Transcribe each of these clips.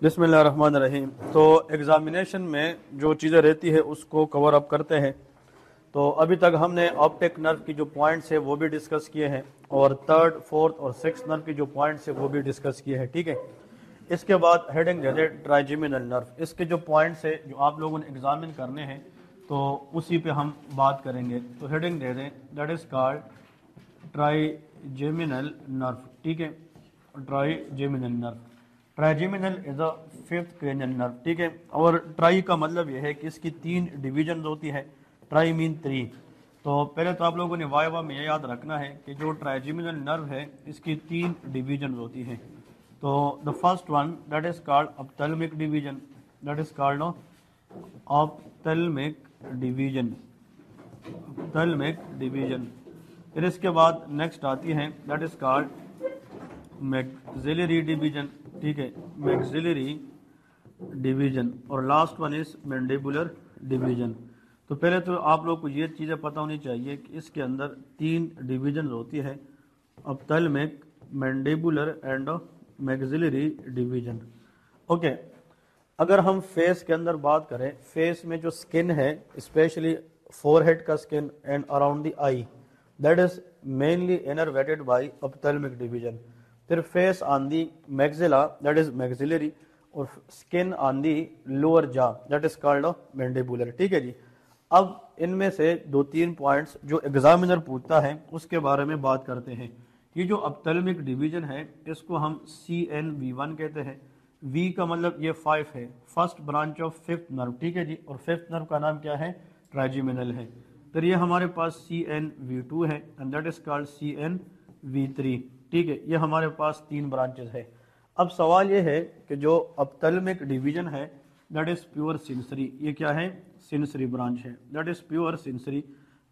बिस्मिल्लाहिर्रहमानिर्रहीम। तो एग्जामिनेशन में जो चीज़ें रहती है उसको कवर अप करते हैं। तो अभी तक हमने ऑप्टिक नर्व की जो पॉइंट्स है वो भी डिस्कस किए हैं, और थर्ड, फोर्थ और सिक्स्थ नर्व की जो पॉइंट्स है वो भी डिस्कस किए हैं। ठीक है, इसके बाद हेडिंग दे दे ट्राइजेमिनल नर्व। इसके जो पॉइंट्स है जो आप लोगों ने एग्जामिन करने हैं तो उसी पे हम बात करेंगे। तो हेडिंग दे दें that is called trigeminal nerve. ठीक है, trigeminal nerve. Trigeminal is a fifth cranial nerve. ठीक है, और ट्राई का मतलब यह है कि इसकी 3 डिवीजन होती है। Try mean 3। तो पहले तो आप लोगों ने वाइवा में यह याद रखना है कि जो ट्राइजेमिनल नर्व है इसकी 3 डिवीजन होती है। तो the first one that is called ophthalmic division, that is called ophthalmic division, ophthalmic division. फिर इसके बाद नेक्स्ट आती है that is called maxillary division. ठीक है, मैक्सिलरी डिवीजन। और last one is mandibular division. तो पहले तो आप लोग को ये चीज़ें पता होनी चाहिए कि इसके अंदर 3 डिवीजन होती है, ophthalmic, mandibular and maxillary division. Okay, अगर हम फेस के अंदर बात करें, फेस में जो स्किन है स्पेशली फोरहेड का skin and around the eye, that is mainly innervated by ophthalmic division. फिर face on the maxilla, that is maxillary, और skin on the lower jaw, that is called mandibular. ठीक है जी। अब इनमें से 2-3 points जो examiner पूछता है उसके बारे में बात करते हैं। ये जो ऑप्थेल्मिक डिवीजन है इसको हम CNV1 कहते हैं। V का मतलब ये 5 है, first branch of fifth nerve. ठीक है जी, और फिफ्थ नर्व का नाम क्या है? ट्राइजेमिनल है। फिर ये हमारे पास CNV2 है and that is called CNV3। ठीक है, ये हमारे पास 3 ब्रांचेस है। अब सवाल ये है कि जो ऑप्थेल्मिक डिवीजन है दैट इज प्योर सेंसरी, ये क्या है? सेंसरी ब्रांच है, दैट इज प्योर सेंसरी।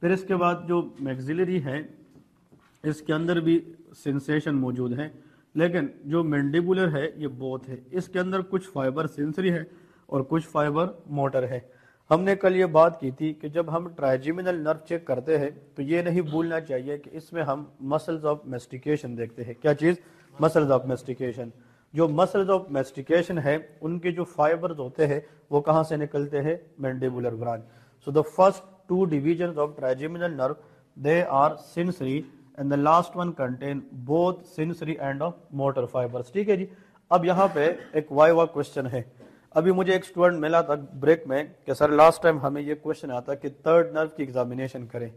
फिर इसके बाद जो मैक्सिलरी है इसके अंदर भी सेंसेशन मौजूद है, लेकिन जो मैंडिबुलर है ये बोथ है। इसके अंदर कुछ फाइबर सेंसरी है और कुछ फाइबर मोटर है। हमने कल ये बात की थी कि जब हम ट्राइजेमिनल नर्व चेक करते हैं तो ये नहीं भूलना चाहिए कि इसमें हम मसल्स ऑफ मैस्टिकेशन देखते हैं। क्या चीज़? Muscles of mastication. जो मसल्स ऑफ मैस्टिकेशन है उनके जो फाइबर्स होते हैं वो कहाँ से निकलते हैं? Mandibular branch. So the first 2 divisions of trigeminal nerve they are sensory and the last one contain both sensory and motor fibres. ठीक है जी। अब यहाँ पे एक वाइवा क्वेश्चन है। अभी मुझे एक स्टूडेंट मिला था ब्रेक में कि सर लास्ट टाइम हमें ये क्वेश्चन आता कि थर्ड नर्व की एग्जामिनेशन करें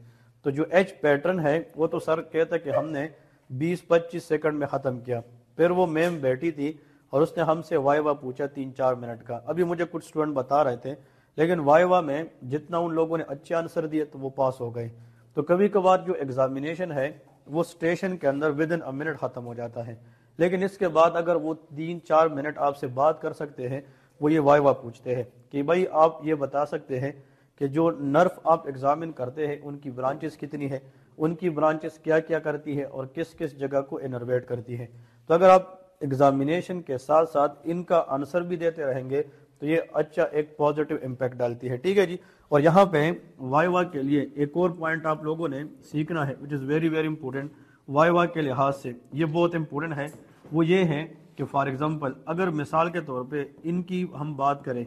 तो जो एच पैटर्न है वो तो सर कहता कि हमने 20-25 सेकंड में ख़त्म किया। फिर वो मैम बैठी थी और उसने हमसे वाइवा पूछा 3-4 मिनट का। अभी मुझे कुछ स्टूडेंट बता रहे थे, लेकिन वाइवा में जितना उन लोगों ने अच्छे आंसर दिए तो वो पास हो गए। तो कभी कभार जो एग्जामिनेशन है वो स्टेशन के अंदर विद इन अ मिनट ख़त्म हो जाता है, लेकिन इसके बाद अगर वो 3-4 मिनट आपसे बात कर सकते हैं वो ये वाइवा पूछते हैं कि भाई आप ये बता सकते हैं कि जो नर्व आप एग्जामिन करते हैं उनकी ब्रांचेस कितनी है, उनकी ब्रांचेस क्या क्या करती है और किस किस जगह को इनर्वेट करती है। तो अगर आप एग्जामिनेशन के साथ साथ इनका आंसर भी देते रहेंगे तो ये अच्छा एक पॉजिटिव इम्पैक्ट डालती है। ठीक है जी। और यहाँ पे वाइवा के लिए एक और पॉइंट आप लोगों ने सीखना है which is very very important viva के लिहाज से, ये बहुत इंपॉर्टेंट है। वो ये है कि फॉर एग्जांपल अगर मिसाल के तौर पे इनकी हम बात करें,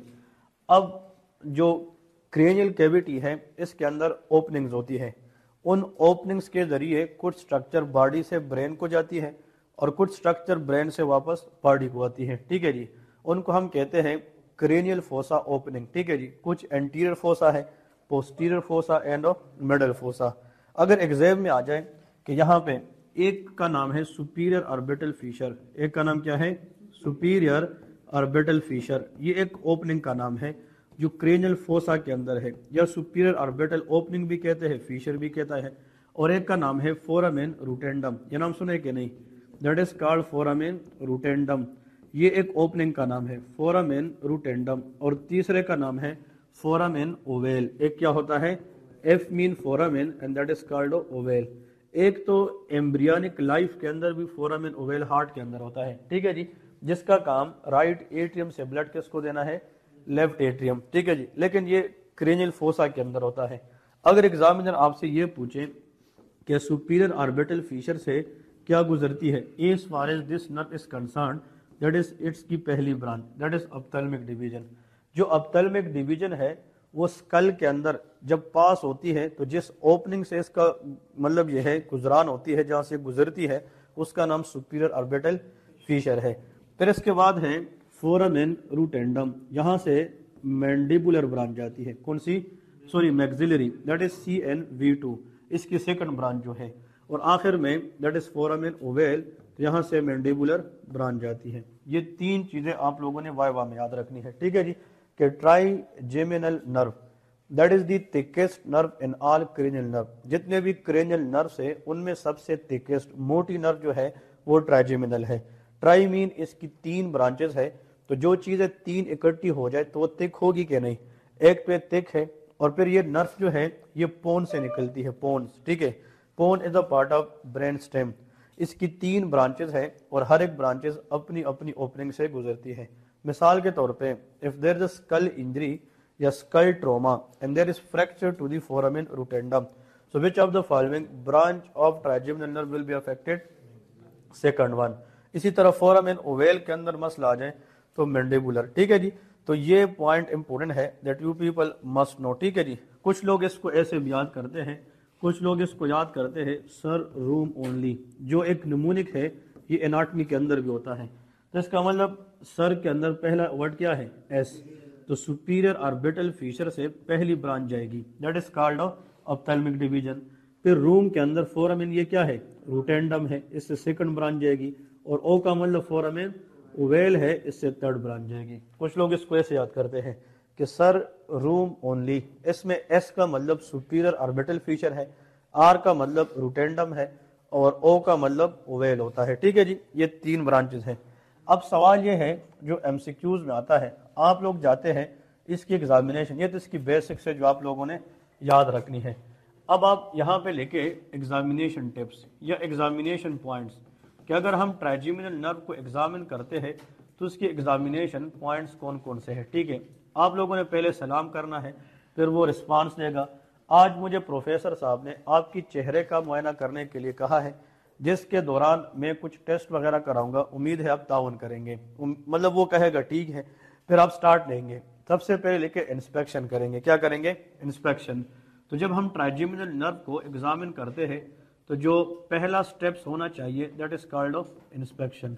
अब जो क्रेनियल कैविटी है इसके अंदर ओपनिंग्स होती है। उन ओपनिंग्स के जरिए कुछ स्ट्रक्चर बॉडी से ब्रेन को जाती है और कुछ स्ट्रक्चर ब्रेन से वापस बॉडी को आती है। ठीक है जी। उनको हम कहते हैं क्रेनियल फोसा ओपनिंग। ठीक है जी। कुछ एंटीरियर फोसा है, posterior fossa and middle fossa. अगर एग्जाम में आ जाए कि यहाँ पे एक का नाम है सुपीरियर ऑर्बिटल फीचर, एक का नाम क्या है? Superior orbital feature. ये एक ओपनिंग का नाम है जो क्रेनियल फोसा के अंदर है, या सुपीरियर ऑर्बिटल ओपनिंग भी कहते हैं, फीचर भी कहता है। और एक का नाम है फोरामेन रूटेंडम, ये नाम सुने कि नहीं? That is called foramen rotundum. ये एक ओपनिंग का नाम है फोरामेन रूटेंडम। और तीसरे का नाम है फोरामेन ओवेल। एक क्या होता है? F mean foramen and that is called oval. एक तो एम्ब्रियोनिक लाइफ के अंदर भी फोरामेन ओवेल हार्ट के अंदर होता है। ठीक है जी, जिसका काम राइट एट्रियम से ब्लड किसको देना है? Left atrium. ठीक है जी, लेकिन ये क्रेनियल फोसा के अंदर होता है। अगर एग्जामिनर आपसे ये पूछे कि सुपीरियर ऑर्बिटल फीचर से क्या गुजरती है as far as this nerve is concern, that is it's की पहली branch, that is ophthalmic division. जो ऑप्थेल्मिक डिवीजन है वो स्कल के अंदर जब पास होती है तो जिस ओपनिंग से इसका मतलब ये है गुजरान होती है, जहाँ से गुजरती है, उसका नाम सुपीरियर ऑर्बिटल फीचर है। फिर इसके बाद है फोरामेन रूटेंडम, यहाँ से मैंडिबुलर ब्रांच जाती है, कौन सी, sorry maxillary, that is CNV2, इसकी सेकंड ब्रांच जो है। और आखिर में दैट इज फोरामेन ओवेल, तो यहाँ से मैंडिबुलर ब्रांच जाती है। ये तीन चीजें आप लोगों ने वाइवा में याद रखनी है, ठीक है जी। कि trigeminal nerve that is the thickest nerve in all cranial nerve, जितने भी क्रेनियल नर्व्स है उनमें सबसे थिकेस्ट मोटी नर्व जो है वो ट्राइजेमिनल है। ट्राई मीन इसकी तीन ब्रांचेस है, तो जो चीजें तीन इकट्ठी हो जाए तो वो थिक होगी कि नहीं, एक पे थिक है। और फिर ये नर्व जो है ये पोन से निकलती है, पोन्स, ठीक है। Pons is a part of brain stem, इसकी तीन ब्रांचेस है और हर एक ब्रांचेस अपनी अपनी ओपनिंग से गुजरती है। मिसाल के तौर पे if there is a skull injury या skull trauma and there is fracture to the foramen rotundum, so which of the following branch of trigeminal nerve will be affected, second one. इसी तरह फोरामेन ओवेल के अंदर मसला आ जाए तो mandibular, ठीक है जी। तो ये पॉइंट इंपॉर्टेंट है that you people must know, ठीक है जी। कुछ लोग इसको ऐसे भी याद करते हैं, कुछ लोग इसको याद करते हैं सर रूम ओनली, जो एक नमूनिक है ये एनाटमी के अंदर भी होता है। तो इसका मतलब सर के अंदर पहला वर्ड क्या है, एस, तो सुपीरियर ऑर्बिटल फीचर से पहली ब्रांच जाएगी, that is called ophthalmic division. फिर रूम के अंदर फोरामेन ये क्या है, रूटेंडम है, इससे सेकंड ब्रांच जाएगी। और ओ का मतलब फोरामेन ओवेल है, इससे थर्ड ब्रांच जाएगी। कुछ लोग इसको ऐसे याद करते हैं कि सर रूम ओनली, इसमें एस का मतलब सुपीरियर ऑर्बिटल फीचर है, आर का मतलब रूटेंडम है और ओ का मतलब ओवेल होता है, ठीक है जी। ये तीन ब्रांचेस हैं। अब सवाल ये है जो एमसीक्यूज में आता है, आप लोग जाते हैं इसकी एग्जामिनेशन, ये तो इसकी बेसिक्स है जो आप लोगों ने याद रखनी है। अब आप यहाँ पे लेके एग्जामिनेशन टिप्स या एग्जामिनेशन पॉइंट्स कि अगर हम ट्राइजेमिनल नर्व को एग्जामिन करते हैं तो उसके एग्जामिनेशन पॉइंट्स कौन कौन से हैं, ठीक है। आप लोगों ने पहले सलाम करना है, फिर वो रिस्पांस देगा। आज मुझे प्रोफेसर साहब ने आपकी चेहरे का मुआयना करने के लिए कहा है, जिसके दौरान मैं कुछ टेस्ट वगैरह कराऊंगा, उम्मीद है आप ताउन करेंगे। मतलब वो कहेगा ठीक है, फिर आप स्टार्ट लेंगे। सबसे पहले लेके इंस्पेक्शन करेंगे, क्या करेंगे, इंस्पेक्शन। तो जब हम ट्राइजेमिनल नर्व को एग्जामिन करते हैं तो जो पहला स्टेप्स होना चाहिए that is called off inspection.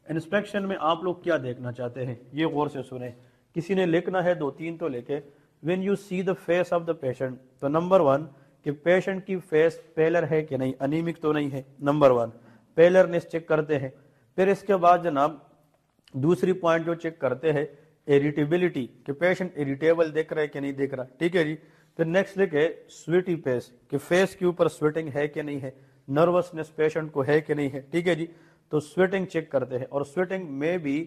Inspection में आप लोग क्या देखना चाहते हैं ये गौर से सुने, किसी ने लिखना है दो तीन तो लेके। When you see the face of the patient, तो नंबर वन कि पेशेंट की फेस पेलर है कि नहीं, अनीमिक तो नहीं है, नंबर वन पेलरनेस चेक करते हैं। फिर इसके बाद जनाब दूसरी पॉइंट जो चेक करते हैं इरिटेबिलिटी, कि पेशेंट इरिटेबल देख रहा है कि नहीं देख रहा, ठीक है जी। फिर नेक्स्ट लिखे स्वीटी फेस, कि फेस के ऊपर स्वेटिंग है कि नहीं है, नर्वसनेस पेशेंट को है कि नहीं है, ठीक है जी। तो स्वेटिंग चेक करते हैं और स्वेटिंग में भी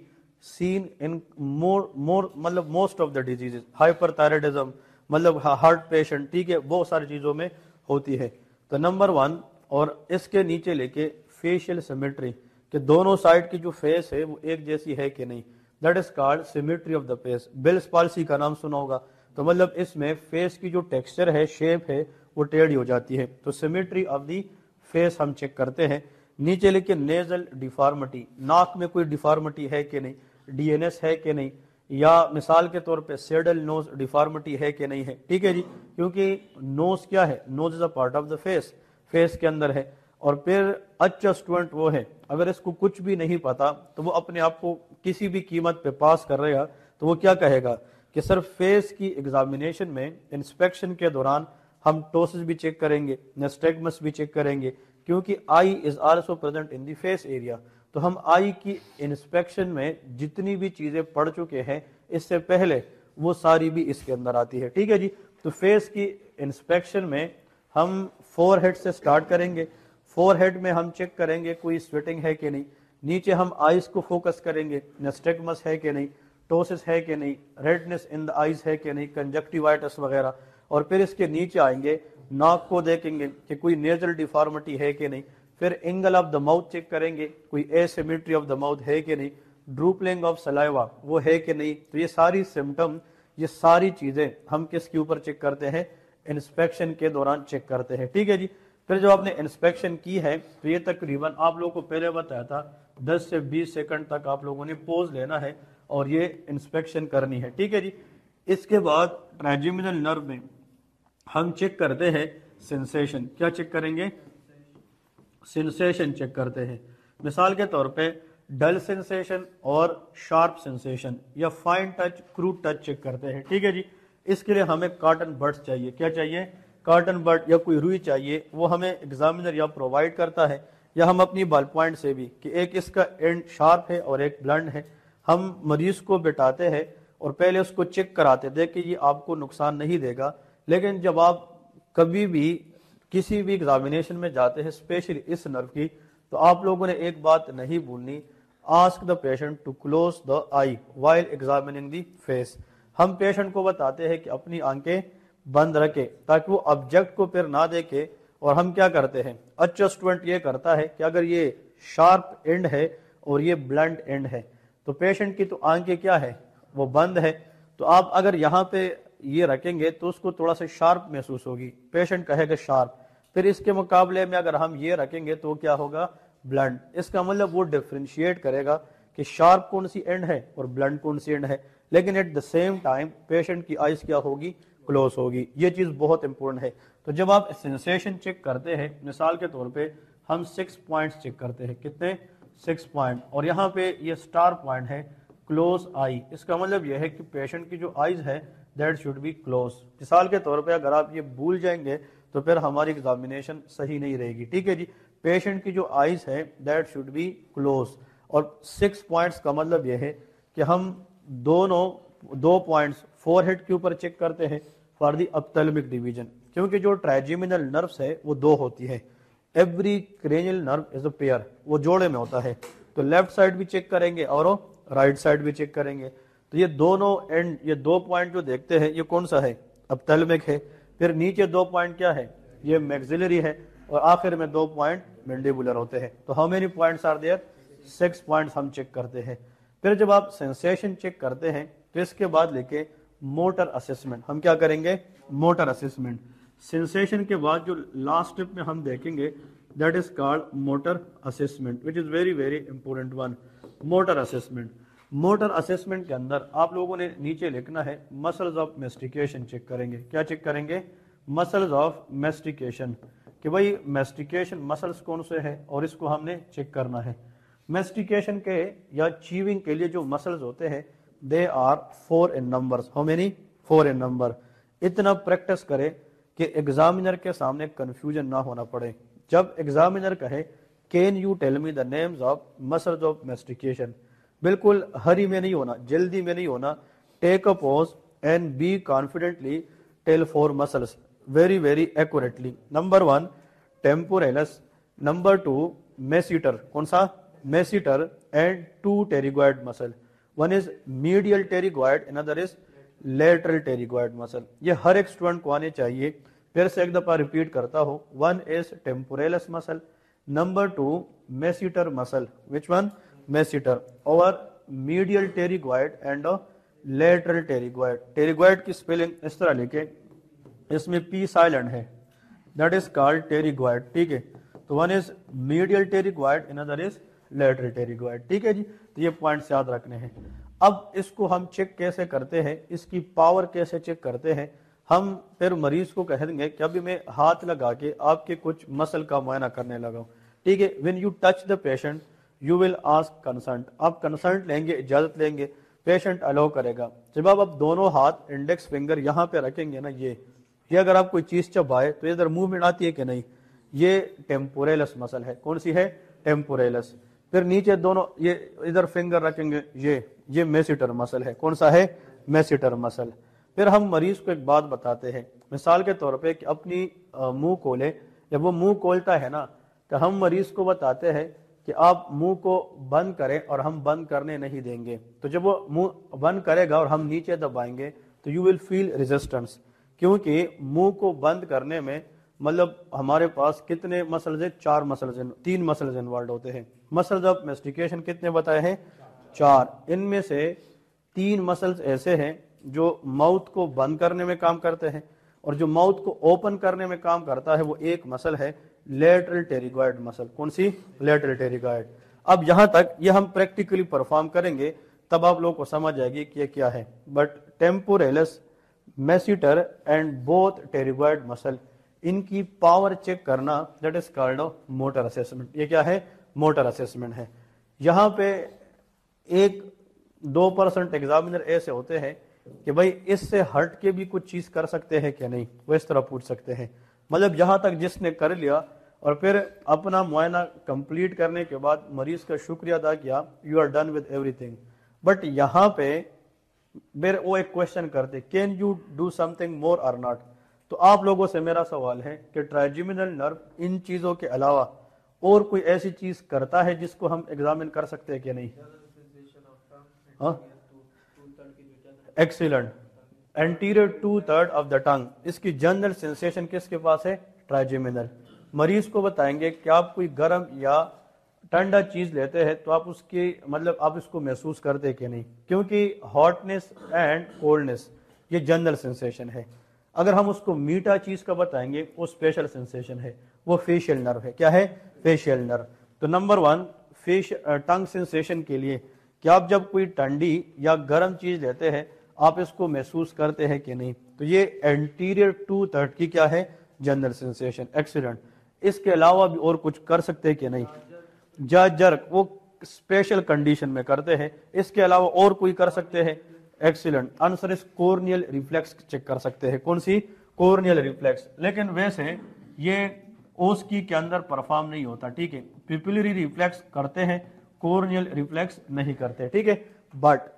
सीन इन मोर मतलब most of the diseases, hyperthyroidism मतलब हार्ट पेशेंट, ठीक है, बहुत सारी चीजों में होती है। तो नंबर वन, और इसके नीचे लेके फेशियल सिमेट्री, कि दोनों साइड की जो फेस है वो एक जैसी है कि नहीं, that is called symmetry of the face. Bell's palsy का नाम सुना होगा, तो मतलब इसमें फेस की जो टेक्सचर है, शेप है, वो टेढ़ी हो जाती है। तो सिमेट्री ऑफ द फेस हम चेक करते हैं। नीचे लिखे नेजल डिफॉर्मिटी, नाक में कोई डिफॉर्मिटी है कि नहीं, डीएनएस है कि नहीं, या मिसाल के तौर पे सेडल नोज डिफॉर्मिटी है कि नहीं है, ठीक है जी। क्योंकि नोज क्या है, nose is a part of the face, face के अंदर है। और फिर अच्छा स्टूडेंट वो है अगर इसको कुछ भी नहीं पता तो वो अपने आप को किसी भी कीमत पे पास कर रहेगा, तो वो क्या कहेगा कि सर फेस की एग्जामिनेशन में इंस्पेक्शन के दौरान हम टोसिस भी चेक करेंगे, नेस्टेगमस भी चेक करेंगे, क्योंकि eye is also present in the face area. तो हम आई की इंस्पेक्शन में जितनी भी चीजें पढ़ चुके हैं इससे पहले वो सारी भी इसके अंदर आती है, ठीक है जी। तो फेस की इंस्पेक्शन में हम फोरहेड से स्टार्ट करेंगे। फोरहेड में हम चेक करेंगे कोई स्वेटिंग है कि नहीं, नीचे हम आईज को फोकस करेंगे, नेस्टेगमस है कि नहीं, टोसिस है कि नहीं, रेडनेस इन द आईज है कि नहीं, कंजक्टिवाइटिस वगैरह। और फिर इसके नीचे आएंगे, नाक को देखेंगे कि कोई नेजल डिफॉर्मिटी है कि नहीं, फिर angle of the mouth check करेंगे, कोई एसिमेट्री ऑफ द माउथ है कि नहीं, ड्रूपलिंग ऑफ सलाइवा वो है कि नहीं। तो ये सारी सिम्टम, ये सारी चीजें हम किसके ऊपर चेक करते हैं, इंस्पेक्शन के दौरान चेक करते हैं, ठीक है जी। پھر جب آپ نے انسپیکشن کی ہے تو یہ تقریباً آپ لوگوں کو پہلے بتایا تھا 10 سے 20 سیکنڈ تک آپ لوگوں نے پوز لینا ہے اور یہ انسپیکشن کرنی ہے، ٹھیک ہے جی۔ اس کے بعد ٹرائجیمینل نرو میں ہم چیک کرتے ہیں سینسیشن، کیا چیک کریں گے؟ سینسیشن چیک کرتے ہیں۔ مثال کے طور پہ ڈل سینسیشن اور شارپ سینسیشن یا fine touch, crude touch check کرتے ہیں، ٹھیک ہے جی۔ اس کے لیے ہمیں کاٹن بڈس چاہیے، کیا چاہیے؟ کاٹن بڈ یا کوئی روئی چاہیے، وہ ہمیں ایگزامینر یا پرووائڈ کرتا ہے یا ہم اپنی بال پوائنٹ سے بھی، کہ ایک اس کا اینڈ شارپ ہے اور ایک بلنڈ ہے، ہم مریض کو بٹھاتے ہیں اور پہلے اس کو چیک کراتے تھے کہ یہ آپ کو نقصان نہیں دے گا۔ لیکن جب آپ کبھی بھی کسی بھی ایگزامینیشن میں جاتے ہیں اسپیشلی اس نرو کی، تو آپ لوگوں نے ایک بات نہیں بھولنی، ask the patient to close the eye while examining the face. ہم پیشنٹ کو بتاتے ہیں کہ اپنی آنکھیں بند رکھے تاکہ وہ آبجیکٹ کو پھر نہ دیکھے، اور ہم کیا کرتے ہیں؟ اچھا اسٹوڈنٹ یہ کرتا ہے کہ اگر یہ شارپ اینڈ ہے اور یہ بلنٹ اینڈ ہے تو پیشنٹ کی تو آنکھیں کیا ہے؟ وہ بند ہے، تو آپ اگر یہاں پہ یہ رکھیں گے تو اس کو تھوڑا سا شارپ محسوس ہوگی، پیشنٹ کہے گا شارپ۔ پھر اس کے مقابلے میں اگر ہم یہ رکھیں گے تو کیا ہوگا؟ بلنٹ۔ اس کا مطلب وہ ڈیفرینشیٹ کرے گا کہ شارپ کون سی اینڈ ہے اور بلنٹ کون سی اینڈ ہے، لیکن at the same time patient کی آئیز کیا ہوگی؟ کلوز ہوگی۔ یہ چیز بہت امپورٹنٹ ہے۔ تو جب آپ سینسیشن چیک کرتے ہیں، مثال کے طور پہ ہم 6 پوائنٹس چیک کرتے ہیں، کتنے؟ 6 پوائنٹ، اور یہاں پہ یہ سٹار پوائنٹ ہے کلوز آئی۔ اس کا مطلب یہ ہے کہ پیشنٹ کی جو آئیز ہے دیٹ شوڈ بی کلوز۔ مثال کے طور پہ اگر آپ یہ بھول جائیں گے تو پھر ہماری ایگزامینیشن صحیح نہیں رہے گی، ٹھیک ہے جی۔ پیشنٹ کی جو آئیز ہے دیٹ شوڈ بی کلوز، اور 6 پوائنٹس کا مطلب یہ ہے کہ ہم دو پوائنٹس فور ہیڈ کے اوپر چیک کرتے ہیں فار دی اپتھلمک ڈویژن، کیونکہ جو ٹرائجیمینل نروس ہے وہ 2 ہوتی ہے، ایوری کرینیل نرو از اے پیئر، وہ جوڑے میں ہوتا ہے، تو لیفٹ سائڈ بھی چیک کریں گے اور رائٹ سائڈ بھی چیک کریں گے۔ تو یہ دونوں اینڈ، یہ 2 پوائنٹ جو دیکھتے ہیں یہ کون سا ہے؟ اپتھلمک ہے۔ پھر نیچے 2 پوائنٹ کیا ہے؟ یہ میگزیلری ہے، اور آخر میں 2 پوائنٹ مینڈیبولر ہوتے ہیں۔ تو how many points are there? 6 points ہم چیک کرتے ہیں۔ پھر جب آپ سینسیشن چیک کرتے ہیں تو اس کے بعد لکھے موٹر اسسمنٹ، ہم کیا کریں گے؟ Motor assessment. سینسیشن کے بعد جو لاسٹ اسٹیپ میں ہم دیکھیں گے that is called motor assessment, which is very very important one, motor assessment. Motor assessment کے اندر آپ لوگوں نے نیچے لکھنا ہے مسلز آف میسٹیکیشن چیک کریں گے، کیا چیک کریں گے؟ مسلز آف میسٹیکیشن، کہ بھائی میسٹیکیشن مسلز کون سے ہیں اور اس کو ہم نے چیک کرنا ہے۔ میسٹیکیشن کے یا چیونگ کے لیے جو مسلز ہوتے ہیں they are 4 in numbers، how many? 4 in number۔ اتنا پریکٹس کرے کہ ایگزامینر کے سامنے کنفیوژن نہ ہونا پڑے۔ جب ایگزامینر کہے can you tell me the names of muscles of mastication, بالکل ہری میں نہیں ہونا، جلدی میں نہیں ہونا، take a pause and be confidently tell 4 muscles very very accurately. Number 1 temporalis, number 2 masseter, کون سا؟ Masseter, and 2 pterygoid muscle, one is medial pterygoid, another is lateral pterygoid muscle. یہ ہر ایک اسٹوڈنٹ کو آنے چاہیے۔ پھر سے ایک دفعہ ریپیٹ کرتا ہوں، 1 is ٹیمپوریلس مسل، نمبر 2 میسیٹر مسل، which one؟ میسیٹر، اور میڈیل ٹیریگوائڈ اینڈ لیٹرل ٹیریگوائڈ۔ ٹیریگوائڈ کی سپیلنگ اس طرح لکھیں، اس میں پی سائلنٹ ہے، that is called ٹیریگوائڈ، ٹھیک ہے۔ تو 1 is medial pterygoid، another is lateral pterygoid، ٹھیک ہے جی۔ تو یہ پوائنٹس یاد رکھنے ہیں۔ اب اس کو ہم چیک کیسے کرتے ہیں، اس کی پاور کیسے چیک کرتے ہیں؟ ہم پھر مریض کو کہہ دیں گے کہ ابھی میں ہاتھ لگا کے آپ کے کچھ مسل کا معائنہ کرنے لگا ہوں، ٹھیک ہے۔ when you touch the patient you will ask consent، آپ کنسنٹ لیں گے، اجازت لیں گے، پیشنٹ الاؤ کرے گا۔ جب آپ دونوں ہاتھ انڈیکس فنگر یہاں پہ رکھیں گے نا، یہ اگر آپ کوئی چیز چبائے تو ادھر موومنٹ آتی ہے کہ نہیں؟ یہ ٹیمپوریلس مسل ہے، کون سی ہے؟ ٹیمپوریلس۔ پھر نیچے دونوں یہ ادھر فنگر رکھیں گے، یہ میسیٹر مسل ہے، کون سا ہے؟ میسیٹر مسل۔ پھر ہم مریض کو ایک بات بتاتے ہیں، مثال کے طور پہ کہ اپنی منہ کھولے، جب وہ منہ کھولتا ہے نا تو ہم مریض کو بتاتے ہیں کہ آپ منہ کو بند کریں، اور ہم بند کرنے نہیں دیں گے۔ تو جب وہ منہ بند کرے گا اور ہم نیچے دبائیں گے تو یو ول فیل ریزسٹنس، کیونکہ منہ کو بند کرنے میں مطلب ہمارے پاس کتنے مسلز ہیں؟ 4 مسلز، 3 مسلز انوالوڈ ہوتے ہیں۔ مسلز آف میسٹیکیشن کتنے بتائے ہیں؟ 4۔ ان میں سے 3 مسلز ایسے ہیں جو ماؤتھ کو بند کرنے میں کام کرتے ہیں، اور جو ماؤتھ کو اوپن کرنے میں کام کرتا ہے وہ ایک مسل ہے लेटरल टेरिगॉइड मसल। कौन सी? Lateral pterygoid. अब यहां तक ये हम प्रैक्टिकली परफॉर्म करेंगे तब आप लोगों को समझ आएगी कि ये क्या है। But temporalis, masseter and both pterygoid muscle, इनकी पावर चेक करना that is called motor assessment. ये क्या है? मोटर असेसमेंट है। यहां पे 1-2% एग्जामिनर ऐसे होते हैं कि भाई इससे हट के भी कुछ चीज कर सकते हैं क्या नहीं, वो इस तरह पूछ सकते हैं। मतलब यहां तक जिसने कर लिया और फिर अपना मुआयना कंप्लीट करने के बाद मरीज का शुक्रिया अदा किया, you are done with everything. But यहां पे फिर वो एक क्वेश्चन करते, can you do something more और नॉट। तो आप लोगों से मेरा सवाल है कि ट्राइजेमिनल नर्व इन चीजों के अलावा और कोई ऐसी चीज करता है जिसको हम एग्जामिन कर सकते हैं कि नहीं? Excellent. Anterior 2/3 of the tongue, इसकी जनरल सेंसेशन किसके पास है? ट्राइजेमिनल। मरीज को बताएंगे कि आप कोई गर्म या ठंडा चीज लेते हैं तो आप उसकी मतलब आप इसको महसूस करते हैं कि नहीं, क्योंकि हॉटनेस एंड कोल्डनेस ये जनरल सेंसेशन है। अगर हम उसको मीठा चीज का बताएंगे वो स्पेशल सेंसेशन है, वो फेशियल नर्व है। क्या है? Facial nerve. तो नंबर 1 टंग सेंसेशन के लिए कि आप जब कोई ठंडी या गर्म चीज लेते हैं आप इसको महसूस करते हैं कि नहीं, तो ये एंटीरियर 2/3 की क्या है? General sensation. एक्सीलेंट। इसके अलावा भी और कुछ कर सकते हैं कि नहीं? जर्क वो स्पेशल कंडीशन में करते हैं। इसके अलावा और कोई कर सकते हैं? Excellent. Answer is corneal reflex check कर सकते हैं। कौन सी? Corneal reflex. लेकिन वैसे ये ओस्की के अंदर परफॉर्म नहीं होता, ठीक है। पिपिलरी रिफ्लेक्स करते हैं, कॉर्नियल रिफ्लेक्स नहीं करते, ठीक है। बट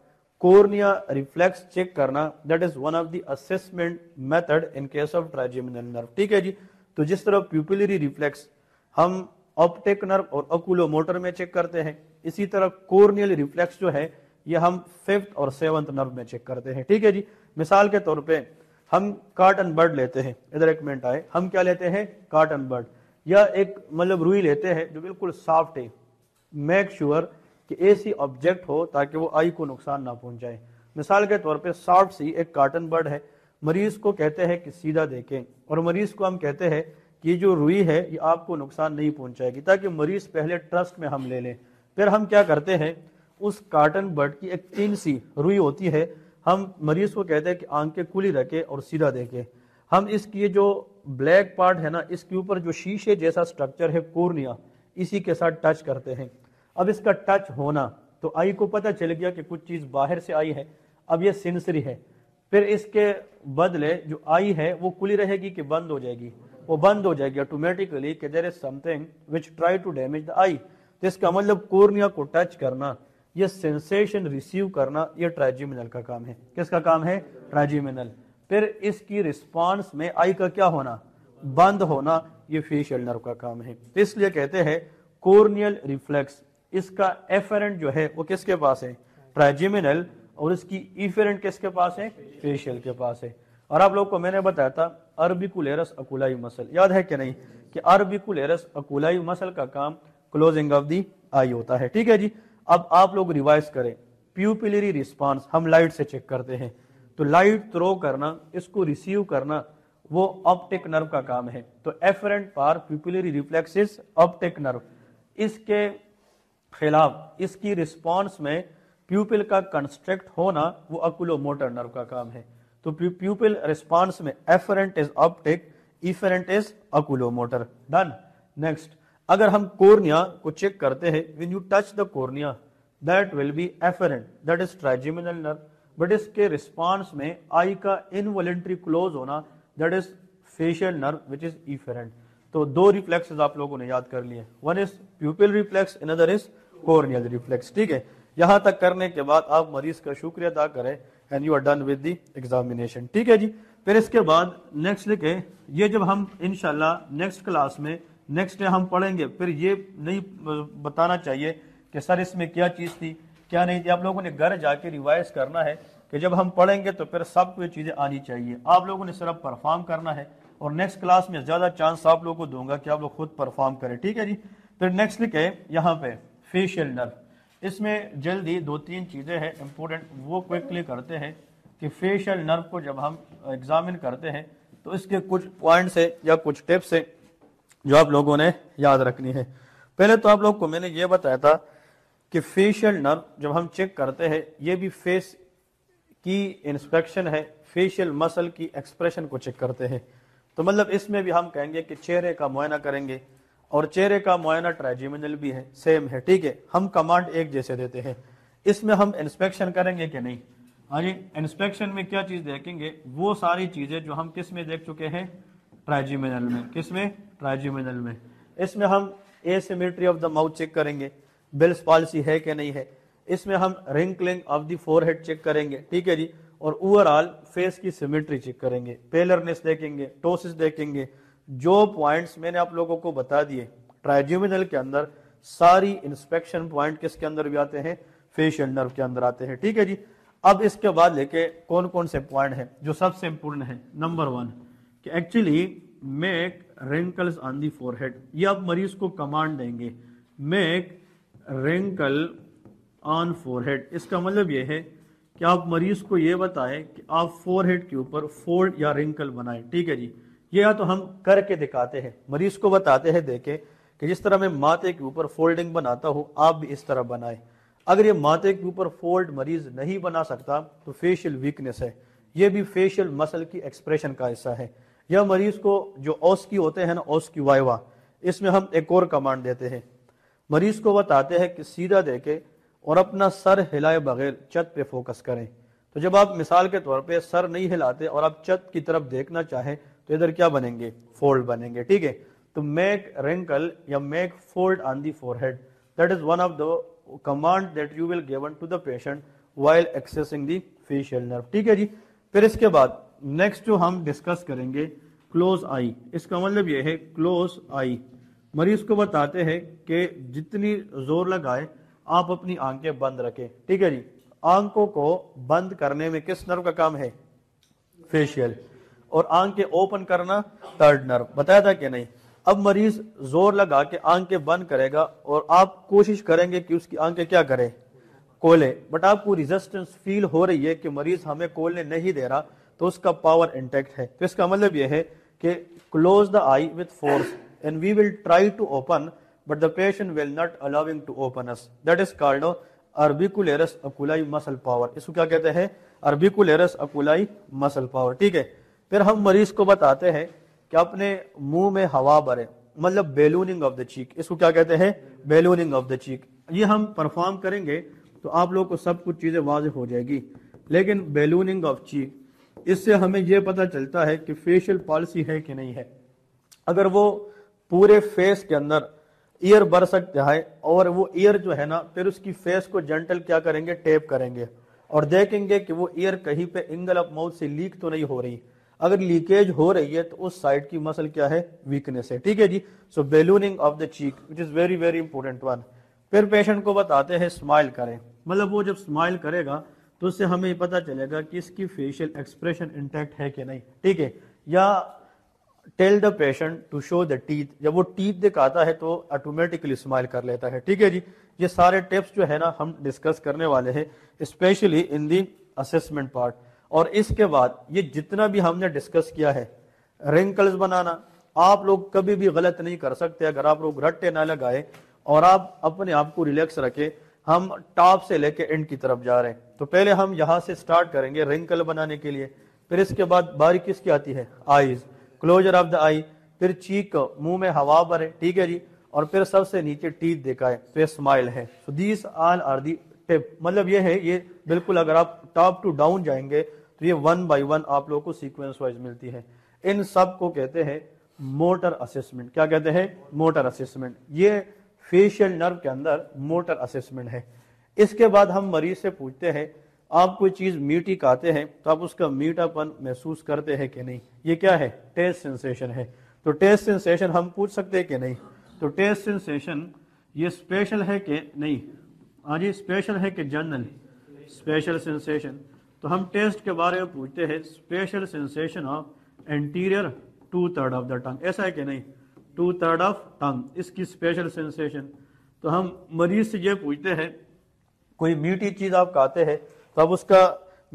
कॉर्निया रिफ्लेक्स चेक करना that is one of the assessment method in case of trigeminal nerve, ठीक है जी। तो जिस तरह प्यूपिलरी रिफ्लेक्स हम ऑप्टिक नर्व और ओकुलोमोटर में चेक करते हैं, इसी तरह कॉर्नियल रिफ्लेक्स जो है ये हम 5th और 7th नर्व में चेक करते हैं, ठीक है जी। मिसाल के तौर पे हम कॉटन बर्ड लेते हैं, इधर एक मिनट आए, हम क्या लेते हैं? कॉटन बर्ड, या एक मतलब रुई लेते हैं जो बिल्कुल सॉफ्ट है। मेक श्योर कि ऐसी ऑब्जेक्ट हो ताकि वो आई को नुकसान ना पहुंचाए। मिसाल के तौर पे सॉफ्ट सी एक कॉटन बर्ड है, मरीज को कहते हैं कि सीधा देखें, और मरीज को हम कहते हैं कि ये जो रुई है ये आपको नुकसान नहीं पहुंचाएगी, ताकि मरीज पहले ट्रस्ट में हम ले लें। फिर हम क्या करते हैं, उस कॉटन बर्ड की एक तीन सी रुई होती है, हम मरीज को कहते हैं कि आंखें खुली रखे और सीधा देखे। हम इसकी जो ब्लैक पार्ट है ना, इसके ऊपर जो शीशे जैसा स्ट्रक्चर है कॉर्निया, इसी के साथ टच करते हैं। अब इसका टच होना तो आई को पता चल गया कि कुछ चीज बाहर से आई है, अब ये सेंसरी है। फिर इसके बदले जो आई है वो खुली रहेगी कि बंद हो जाएगी? वो बंद हो जाएगी ऑटोमेटिकली कि there is something which try to damage the eye. तो इसका मतलब कॉर्निया को टच करना, ये सेंसेशन रिसीव करना, ये ट्राइजेमिनल का काम है। किसका काम है? ट्राइजेमिनल। फिर इसकी रिस्पांस में आई का क्या होना? बंद होना, ये फेशियल नर्व का काम है। तो इसलिए कहते हैं कॉर्नियल रिफ्लेक्स, इसका एफरेंट जो है वो किसके पास है? ट्राइजेमिनल। और इसकी इफेरेंट किसके पास है? फेशियल के पास है। और आप लोग को मैंने बताया था अर्बिकुलेरस अकुलाई मसल, याद है कि नहीं, कि अर्बिकुलेरस अकुलाई मसल का काम क्लोजिंग ऑफ दी आई होता है, ठीक है जी। अब आप लोग रिवाइज करें, प्यूपिलरी रिस्पांस हम लाइट से चेक करते हैं, तो लाइट थ्रो करना, इसको रिसीव करना, वो ऑप्टिक नर्व का काम है। तो एफरेंट पार pupillary reflex is optic nerve. इसके खिलाफ इसकी रिस्पांस में प्यूपिल का कंस्ट्रक्ट होना वो ओकुलोमोटर नर्व का काम है। तो प्यूपिल रिस्पांस में afferent is optic, efferent is oculomotor. Done. Next, अगर हम कॉर्निया को चेक करते हैं, when you touch the cornea that will be afferent, that is trigeminal nerve. But इसके रिस्पांस में आई का इनवॉलेंट्री क्लोज होना, that is facial nerve which is efferent. तो दो रिफ्लेक्सेस आप लोगों ने याद कर लिए, one is pupil reflex, another is corneal reflex, ठीक है। यहां तक करने के बाद आप मरीज का शुक्रिया अदा करें and you are done with the examination, ठीक है जी। फिर इसके बाद नेक्स्ट लिखे, ये जब हम इंशाल्लाह नेक्स्ट क्लास में नेक्स्ट डे हम पढ़ेंगे, फिर ये नहीं बताना चाहिए कि सर इसमें क्या चीज थी क्या नहीं थी। आप लोगों ने घर जाके रिवाइज करना है कि जब हम पढ़ेंगे तो फिर सबको ये चीजें आनी चाहिए। आप लोगों ने सिर्फ परफॉर्म करना है, और नेक्स्ट क्लास में ज्यादा चांस आप लोगों को दूंगा कि आप लोग खुद परफॉर्म करें, ठीक है जी। फिर नेक्स्ट लिखे यहाँ पे फेशियल नर्व, इसमें जल्दी दो तीन चीजें हैं इंपॉर्टेंट, वो क्विकली करते हैं कि फेशियल नर्व को जब हम एग्जामिन करते हैं तो इसके कुछ पॉइंट्स है या कुछ टिप्स है, जो आप लोगों ने याद रखनी है। पहले तो आप लोग को मैंने ये बताया था कि फेशियल नर्व जब हम चेक करते हैं ये भी फेस की इंस्पेक्शन है, फेशियल मसल की एक्सप्रेशन को चेक करते हैं। तो मतलब इसमें भी हम कहेंगे कि चेहरे का मुआयना करेंगे, और चेहरे का मुआयना ट्राइजेमिनल भी है, सेम है, ठीक है, हम कमांड एक जैसे देते हैं। इसमें हम इंस्पेक्शन करेंगे कि नहीं? हाँ जी, इंस्पेक्शन में क्या चीज देखेंगे? वो सारी चीजें जो हम किस में देख चुके हैं, ट्राइजेमिनल में। किस में? ट्राइजेमिनल में। इसमें हम asymmetry of the mouth check करेंगे, बेल्स पॉल्सी है कि नहीं है। इसमें हम wrinkling of the forehead check करेंगे, ठीक है जी, और ओवरऑल फेस की सिमेट्री चेक करेंगे, पेलरनेस देखेंगे, टोसिस देखेंगे। जो पॉइंट्स मैंने आप लोगों को बता दिए ट्राइजेमिनल के अंदर, सारी इंस्पेक्शन पॉइंट किसके अंदर भी आते हैं? फेशियल नर्व के अंदर आते हैं, ठीक है जी। अब इसके बाद लेके कौन कौन से पॉइंट हैं जो सबसे इंपोर्टेंट है? नंबर 1 कि actually make wrinkles on the forehead. ये आप मरीज को कमांड देंगे, मेक रिंकल ऑन फोरहेड। इसका मतलब ये है कि आप मरीज को ये बताएं कि आप फोरहेड के ऊपर फोल्ड या रिंकल बनाएं, ठीक है जी। ये या तो हम करके दिखाते हैं, मरीज को बताते हैं देखे कि जिस तरह मैं माथे के ऊपर फोल्डिंग बनाता हूं आप भी इस तरह बनाएं। अगर ये माथे के ऊपर फोल्ड मरीज नहीं बना सकता तो फेशियल वीकनेस है, ये भी फेशियल मसल की एक्सप्रेशन का हिस्सा है। या मरीज को जो ओस्की होते हैं ना, ओस्की वाइवा, इसमें हम एक और कमांड देते हैं, मरीज को बताते हैं कि सीधा देके और अपना सर हिलाए बगैर छत पे फोकस करें। तो जब आप मिसाल के तौर पे सर नहीं हिलाते और आप छत की तरफ देखना चाहें तो इधर क्या बनेंगे? फोल्ड बनेंगे, ठीक है। तो मेक रिंकल या make fold on the forehead, that is one of the command that you will given to the patient while accessing the facial nerve, ठीक है जी। फिर इसके बाद नेक्स्ट जो हम डिस्कस करेंगे क्लोज आई। इसका मतलब ये है क्लोज आई, मरीज को बताते हैं कि जितनी जोर लगाए आप अपनी आंखें बंद रखें, ठीक है जी। आंखों को बंद करने में किस नर्व का काम है? फेशियल। और आंखें ओपन करना थर्ड नर्व, बताया था कि नहीं? अब मरीज जोर लगा के आंखें बंद करेगा और आप कोशिश करेंगे कि उसकी आंखें क्या करे? खोले, बट आपको रेजिस्टेंस फील हो रही है कि मरीज हमें खोलने नहीं दे रहा, तो उसका पावर इंटैक्ट है। तो इसका मतलब यह है कि close the eye with force and we will try to open but the patient will not allowing to open us. That is called orbicularis oculi muscle power. इसको क्या कहते हैं? orbicularis oculi muscle power, ठीक है। फिर हम मरीज को बताते हैं कि अपने मुंह में हवा भरे, मतलब बैलूनिंग ऑफ द चीक। इसको क्या कहते हैं? बैलूनिंग ऑफ द चीक। ये हम परफॉर्म करेंगे तो आप लोग को सब कुछ चीजें वाज़ेह हो जाएगी। लेकिन बैलूनिंग ऑफ चीक, इससे हमें यह पता चलता है कि फेशियल पॉलिसी है कि नहीं है। अगर वो पूरे फेस के अंदर ईयर भर सकता है और वो ईयर जो है ना, फिर उसकी फेस को जेंटल क्या करेंगे? टेप करेंगे और देखेंगे कि वो ईयर कहीं पे एंगल ऑफ माउथ से लीक तो नहीं हो रही। अगर लीकेज हो रही है तो उस साइड की मसल क्या है? वीकनेस है, ठीक है जी। So ballooning of the cheek which is very very important one. फिर पेशेंट को बताते हैं स्माइल करें, मतलब वो जब स्माइल करेगा तो उससे हमें पता चलेगा कि इसकी फेशियल एक्सप्रेशन इंटैक्ट है कि नहीं, ठीक है। या tell the patient to show the teeth, जब वो टीथ दिखाता है तो ऑटोमेटिकली स्माइल कर लेता है, ठीक है जी। ये सारे टिप्स जो है ना हम डिस्कस करने वाले हैं, specially in the assessment part. और इसके बाद ये जितना भी हमने डिस्कस किया है, रिंकल्स बनाना, आप लोग कभी भी गलत नहीं कर सकते अगर आप लोग रट्टे ना लगाए और आप अपने आप को रिलैक्स रखें। हम टॉप से लेके एंड की तरफ जा रहे हैं, तो पहले हम यहाँ से स्टार्ट करेंगे रिंकल बनाने के लिए। फिर इसके बाद बारी किसकी आती है? आईज, क्लोजर ऑफ द आई। फिर चीक, मुंह में हवा भरे, ठीक है जी। और फिर सबसे नीचे टीथ दिखाए, फिर स्माइल है। So these all are the tip, मतलब ये है, ये बिल्कुल अगर आप टॉप टू डाउन जाएंगे तो ये 1 by 1 आप लोगों को सीक्वेंस वाइज मिलती है। इन सब को कहते हैं मोटर असेसमेंट। क्या कहते हैं? Motor assessment. ये फेशियल नर्व के अंदर मोटर असेसमेंट है। इसके बाद हम मरीज से पूछते हैं आप कोई चीज मीठी खाते हैं तो आप उसका मीठापन महसूस करते हैं कि नहीं? ये क्या है? टेस्ट सेंसेशन है। तो टेस्ट सेंसेशन हम पूछ सकते हैं कि नहीं? तो टेस्ट सेंसेशन ये स्पेशल है कि नहीं? हाँ जी, स्पेशल है कि जनरल? Special sensation. तो हम टेस्ट के बारे में पूछते हैं, special sensation of anterior 2/3 of the tongue, ऐसा है कि नहीं? 2/3 ऑफ टंग, इसकी स्पेशल सेंसेशन। तो हम मरीज से ये पूछते हैं कोई मीठी चीज आप खाते हैं तो आप उसका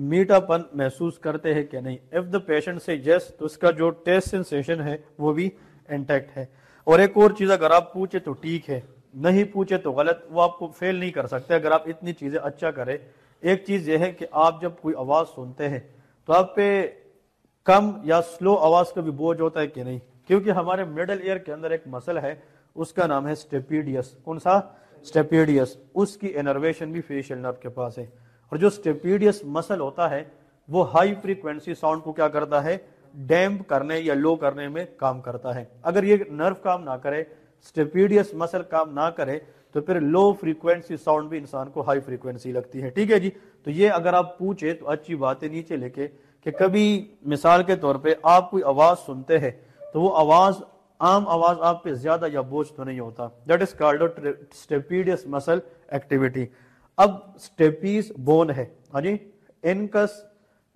मीठापन महसूस करते हैं कि नहीं? इफ द पेशेंट से यस, तो उसका जो टेस्ट सेंसेशन है वो भी इंटैक्ट है। اور ایک اور چیز اگر آپ پوچھے تو ٹھیک ہے, نہیں پوچھے تو غلط, وہ آپ کو فیل نہیں کر سکتے اگر آپ اتنی چیزیں اچھا کرے. ایک چیز یہ ہے کہ آپ جب کوئی آواز سنتے ہیں تو آپ پہ کم یا سلو آواز کا بھی بوجھ ہوتا ہے کہ نہیں, کیونکہ ہمارے مڈل ایئر کے اندر ایک مسل ہے, اس کا نام ہے اسٹیپیڈیس. کون سا؟ اسٹیپیڈیس. اس کی انرویشن بھی فیشل نرو کے پاس ہے, اور جو اسٹیپیڈیس مسل ہوتا ہے وہ ہائی فریکوینسی ساؤنڈ کو کیا کرتا ہے, ڈیمپ کرنے یا لو کرنے میں کام کرتا ہے. اگر یہ نرو کام نہ کرے, اسٹیپیڈیس مسل کام نہ کرے, تو پھر لو فریکوینسی ساؤنڈ بھی انسان کو ہائی فریکوینسی لگتی ہے. ٹھیک ہے جی, تو یہ اگر آپ پوچھے تو اچھی بات ہے نیچے لے کے کہ کبھی مثال کے طور پہ آپ کوئی آواز سنتے ہیں تو وہ آواز عام آواز آپ پہ زیادہ یا بوجھ تو نہیں ہوتا. دیٹ از کالڈ اسٹیپیڈیس مسل ایکٹیویٹی. اب اسٹیپیز بون ہے, ہاں جی, انکس,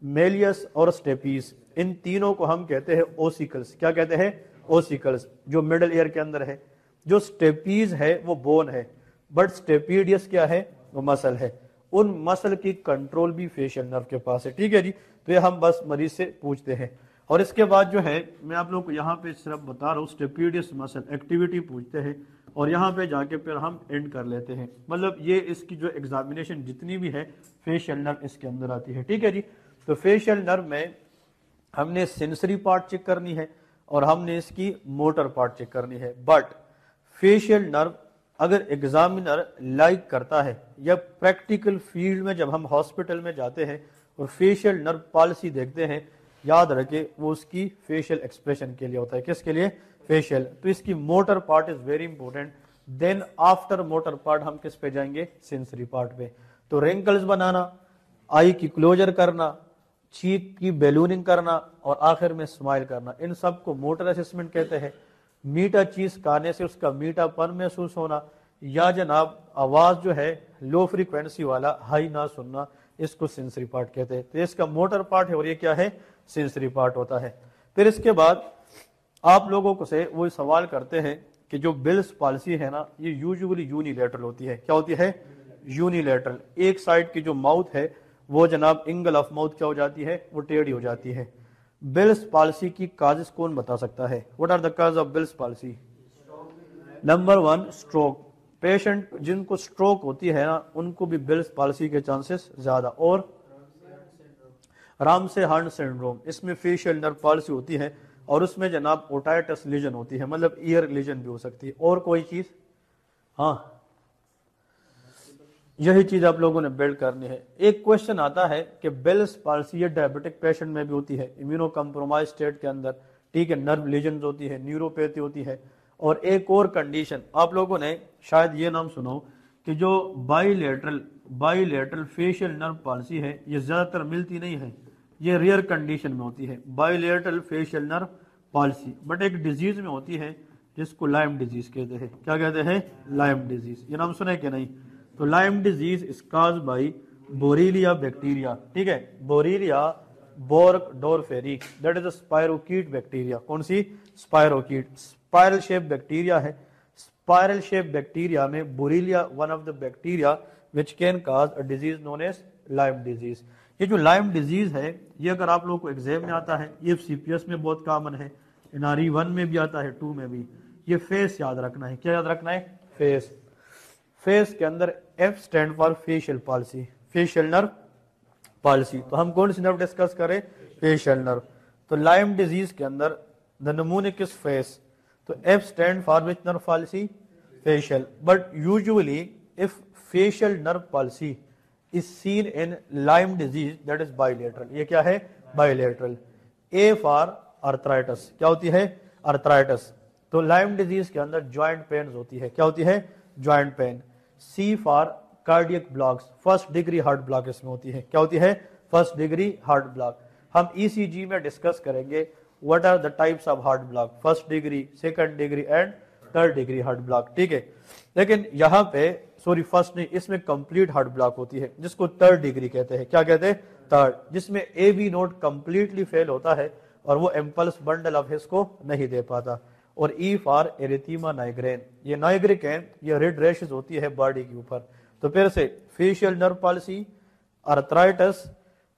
میلیس اور اسٹیپیز, ان تینوں کو ہم کہتے ہیں اوسیکلز. کیا کہتے ہیں؟ اوسیکلز, جو مڈل ایئر کے اندر ہے. جو اسٹیپیز ہے وہ بون ہے, بٹ اسٹیپیڈیس کیا ہے؟ وہ مسل ہے. ان مسل کی کنٹرول بھی فیشل نرو کے پاس ہے. ٹھیک ہے جی, تو یہ ہم بس مریض سے پوچھتے ہیں. اور اس کے بعد جو ہے میں آپ لوگوں کو یہاں پہ صرف بتا رہا ہوں, اسٹیپیڈیس مسل ایکٹیویٹی پوچھتے ہیں اور یہاں پہ جا کے پھر ہم اینڈ کر لیتے ہیں. مطلب یہ اس کی جو ایگزامینیشن جتنی بھی ہے فیشل نرو اس کے اندر آتی ہے. ٹھیک ہے جی, تو فیشل نرو میں ہم نے سینسری پارٹ چیک کرنی ہے اور ہم نے اس کی موٹر پارٹ چیک کرنی ہے. بٹ فیشل نرو اگر ایگزامینر لائک کرتا ہے یا پریکٹیکل فیلڈ میں جب ہم ہاسپٹل میں جاتے ہیں اور فیشل نرو پالیسی دیکھتے ہیں, یاد رکھے وہ اس کی فیشل ایکسپریشن کے لیے ہوتا ہے. کس کے لیے؟ فیشل. تو اس کی motor part is very important. Then after motor part ہم کس پہ جائیں گے؟ سینسری پارٹ پہ. تو رینکلز بنانا, آئی کی کلوجر کرنا, چیک کی بیلوننگ کرنا اور آخر میں اسمائل کرنا, ان سب کو موٹر اسسمنٹ کہتے ہیں. میٹھا چیز کھانے سے اس کا میٹھا پن محسوس ہونا, یا جناب آواز جو ہے لو فریکوینسی والا ہائی نہ سننا, اس کو سینسری پارٹ کہتے ہیں. تو اس کا موٹر پارٹ ہے اور یہ کیا ہے؟ سینسری پارٹ ہوتا ہے. پھر اس کے بعد آپ لوگوں کو سے وہ سوال کرتے ہیں کہ جو بلس پالیسی ہے نا, یہ یوزولی یونیلیٹرل ہوتی ہے. کیا ہوتی ہے؟ یونیلیٹرل. ایک سائڈ کی جو ماؤتھ ہے وہ جناب انگل آف ماؤتھ کیا ہو جاتی ہے؟ وہ ٹیڑھی ہو جاتی ہے. بلس پالیسی کی کازز کون بتا سکتا ہے؟ What are the cause of Bell's palsy? Number 1, stroke. Patient جن کو اسٹروک ہوتی ہے نا ان کو بھی بلس پالیسی کے چانسز زیادہ. اور رامسے ہارن سنڈروم, اس میں فیشل نرو پالیسی ہوتی ہے اور اس میں جناب اوٹائٹس لیجن ہوتی ہے, مطلب ایئر لیجن بھی ہو سکتی ہے. اور کوئی چیز؟ ہاں, یہی چیز آپ لوگوں نے بلڈ کرنی ہے. ایک کوشچن آتا ہے کہ بیلس پالسی یہ ڈائبٹک پیشنٹ میں بھی ہوتی ہے, امیونو کمپرومائز اسٹیٹ کے اندر. ٹھیک ہے, نرو لیجنز ہوتی ہے, نیوروپیتھی ہوتی ہے. اور ایک اور کنڈیشن آپ لوگوں نے شاید یہ نام سنا ہو کہ جو by lateral facial nerve policy ہے, یہ زیادہ تر ملتی نہیں ہے, یہ ریئر کنڈیشن میں ہوتی ہے by lateral facial nerve policy. But ایک ڈیزیز میں ہوتی ہے جس کو لائم ڈیزیز کہتے ہیں. کیا کہتے ہیں؟ Lyme disease. یہ نام سنا ہے کہ نہیں؟ تو Lyme disease is caused by Borrelia bacteria. ٹھیک ہے, بوریلیا بورک ڈورفیری, that is a spirochete bacteria. کون سی؟ اسپائروکیٹ. اسپائرل شیپ بیکٹیریا ہے. اسپائرل شیپ بیکٹیریا میں Borrelia one of the bacteria which can cause a disease known as Lyme disease. یہ جو لائم disease ہے یہ اگر آپ لوگوں کو ایگزام میں آتا ہے, یہ سی پی ایس میں بہت کامن ہے, این آر ای 1 میں بھی آتا ہے, 2 میں بھی. یہ فیس یاد رکھنا ہے. کیا یاد رکھنا ہے؟ فیس. فیس کے اندر F stand for facial palsy, facial nerve palsy. تو ہم کون سی نرو ڈسکس کریں؟ فیشل نرو. تو لائم ڈیزیز کے اندر دا نمونک از فیس. تو F stand for which nerve palsy? Facial. But usually if facial nerve palsy is seen in Lyme disease, that is bilateral. یہ کیا ہے؟ bilateral. A for arthritis. کیا ہوتی ہے؟ arthritis. تو Lyme disease کے اندر joint pains ہوتی ہے. کیا ہوتی ہے؟ joint pain. C for cardiac blocks. first degree heart block اس میں ہوتی ہے. کیا ہوتی ہے؟ first degree heart block. ہم ECG میں ڈسکس کریں گے what are the types of heart block, first degree, second degree and third degree heart block. ٹھیک ہے, لیکن یہاں پہ سوری فرسٹ نہیں, اس میں کمپلیٹ ہارٹ بلاک ہوتی ہے جس کو تھرڈ ڈگری کہتے ہیں. کیا کہتے ہیں؟ تھرڈ. جس میں اے بی نوڈ کمپلیٹلی فیل ہوتا ہے اور وہ امپلس بنڈل آف ہس کو نہیں دے پاتا. اور ای فار ایریتھیما نائگرین. یہ نائگریکین یہ ریڈ ریشز ہوتی ہے باڈی کے اوپر. تو پھر سے facial nerve policy, arthritis,